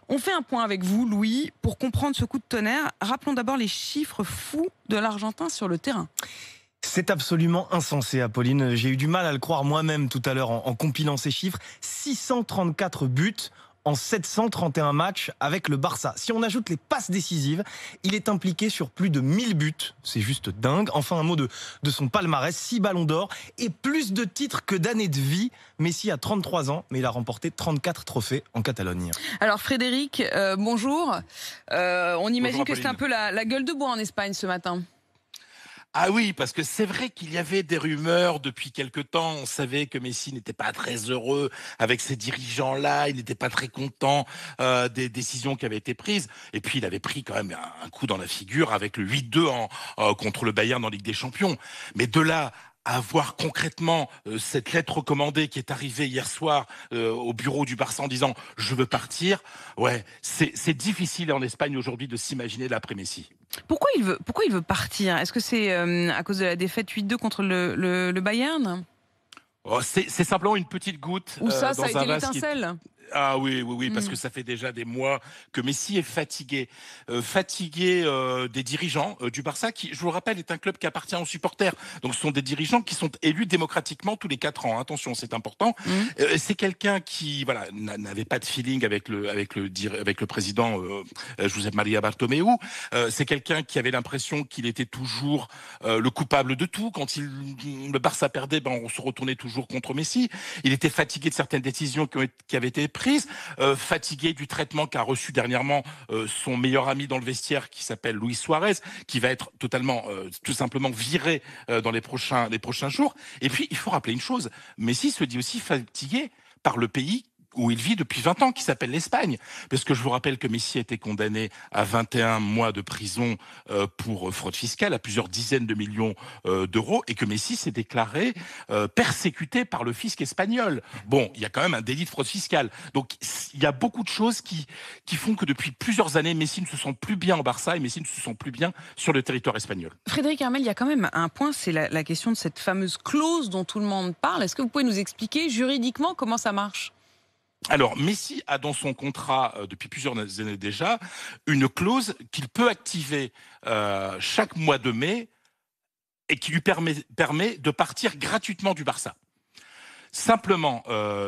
On fait un point avec vous, Louis, pour comprendre ce coup de tonnerre. Rappelons d'abord les chiffres fous de l'Argentin sur le terrain. C'est absolument insensé, Apolline. J'ai eu du mal à le croire moi-même tout à l'heure en compilant ces chiffres. 634 buts en 731 matchs avec le Barça. Si on ajoute les passes décisives, il est impliqué sur plus de 1000 buts. C'est juste dingue. Enfin, un mot de son palmarès. 6 ballons d'or et plus de titres que d'années de vie. Messi a 33 ans, mais il a remporté 34 trophées en Catalogne. Alors Frédéric, bonjour. On imagine que c'est un peu la gueule de bois en Espagne ce matin. Ah oui, parce que c'est vrai qu'il y avait des rumeurs depuis quelque temps. On savait que Messi n'était pas très heureux avec ces dirigeants-là. Il n'était pas très content des décisions qui avaient été prises. Et puis, il avait pris quand même un coup dans la figure avec le 8-2 contre le Bayern en Ligue des Champions. Mais de là à voir concrètement cette lettre recommandée qui est arrivée hier soir au bureau du Barça en disant « je veux partir », ouais, c'est difficile en Espagne aujourd'hui de s'imaginer l'après-Messi. Pourquoi il veut partir? Est-ce que c'est à cause de la défaite 8-2 contre le Bayern? Oh, c'est simplement une petite goutte. Ou ça dans a été un vase l'étincelle? Ah oui, parce que ça fait déjà des mois que Messi est fatigué. Fatigué des dirigeants du Barça, qui, je vous le rappelle, est un club qui appartient aux supporters. Donc ce sont des dirigeants qui sont élus démocratiquement tous les 4 ans. Attention, c'est important. C'est quelqu'un qui voilà n'avait pas de feeling avec le président Josep Maria Bartomeu. C'est quelqu'un qui avait l'impression qu'il était toujours le coupable de tout. Quand le Barça perdait, on se retournait toujours contre Messi. Il était fatigué de certaines décisions qui avaient été prises, fatigué du traitement qu'a reçu dernièrement son meilleur ami dans le vestiaire qui s'appelle Luis Suarez, qui va être totalement, tout simplement viré dans les prochains jours. Et puis, il faut rappeler une chose, Messi se dit aussi fatigué par le pays où il vit depuis 20 ans, qui s'appelle l'Espagne. Parce que je vous rappelle que Messi a été condamné à 21 mois de prison pour fraude fiscale, à plusieurs dizaines de millions d'euros, et que Messi s'est déclaré persécuté par le fisc espagnol. Bon, il y a quand même un délit de fraude fiscale. Donc, il y a beaucoup de choses qui font que depuis plusieurs années, Messi ne se sent plus bien au Barça et Messi ne se sent plus bien sur le territoire espagnol. Frédéric Armel, il y a quand même un point, c'est la question de cette fameuse clause dont tout le monde parle. Est-ce que vous pouvez nous expliquer juridiquement comment ça marche ? Alors, Messi a dans son contrat, depuis plusieurs années déjà, une clause qu'il peut activer chaque mois de mai et qui lui permet de partir gratuitement du Barça. Simplement,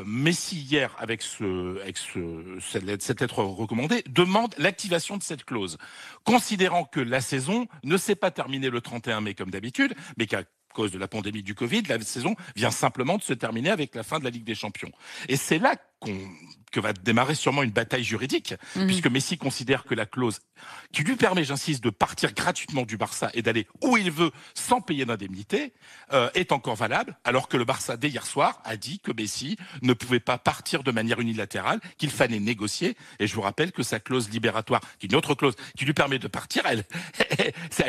Messi, hier, avec cette lettre recommandée, demande l'activation de cette clause, considérant que la saison ne s'est pas terminée le 31 mai comme d'habitude, mais qu'à cause de la pandémie du Covid, la saison vient simplement de se terminer avec la fin de la Ligue des Champions. Et c'est là que va démarrer sûrement une bataille juridique, puisque Messi considère que la clause qui lui permet, j'insiste, de partir gratuitement du Barça et d'aller où il veut sans payer d'indemnité est encore valable, alors que le Barça, dès hier soir, a dit que Messi ne pouvait pas partir de manière unilatérale, qu'il fallait négocier. Et je vous rappelle que sa clause libératoire, qui est une autre clause, qui lui permet de partir, elle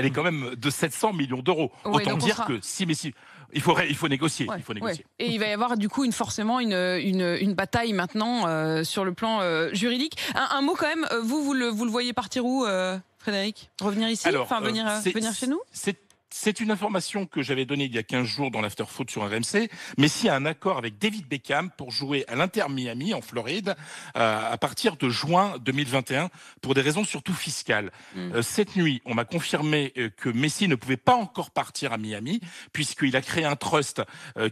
est quand même de 700 millions d'euros. Oui, autant dire que si Messi... Il faut négocier. Ouais, il faut négocier. Ouais. Et il va y avoir du coup forcément une bataille maintenant sur le plan juridique. Un mot quand même, vous le voyez partir où, Frédéric? Revenir ici? Alors, venir chez nous? C'est une information que j'avais donnée il y a 15 jours dans l'Afterfoot sur RMC. Messi a un accord avec David Beckham pour jouer à l'Inter Miami en Floride à partir de juin 2021 pour des raisons surtout fiscales. Cette nuit, on m'a confirmé que Messi ne pouvait pas encore partir à Miami puisqu'il a créé un trust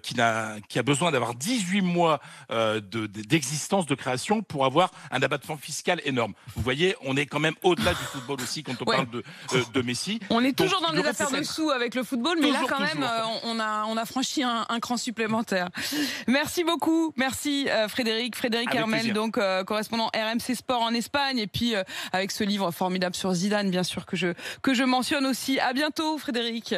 qui a besoin d'avoir 18 mois d'existence de création pour avoir un abattement fiscal énorme. Vous voyez, on est quand même au-delà du football aussi quand on parle de Messi. On est toujours dans des affaires de sous avec le football, mais là quand même on a franchi un cran supplémentaire. Merci beaucoup, merci Frédéric Armel, donc correspondant RMC Sport en Espagne, et puis avec ce livre formidable sur Zidane, bien sûr, que je mentionne aussi. À bientôt Frédéric.